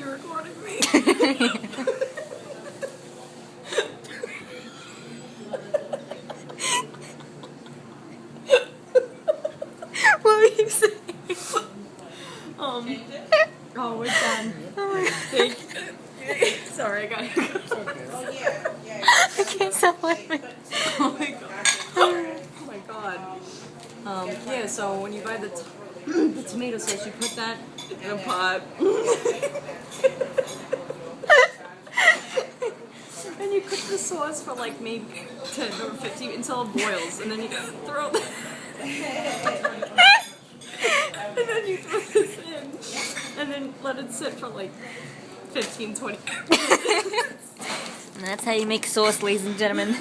You're recording me. What were you saying? Oh, we're done. Oh my Thank you. Sorry, I got it. I can't stop laughing. Oh my god. Oh my god. Yeah, so when you buy the the tomato sauce, you put that in a pot. And you cook the sauce for like maybe 10 or 15 until it boils, and then you throw the and then you throw this in, and then let it sit for like 15, 20 And that's how you make sauce, ladies and gentlemen.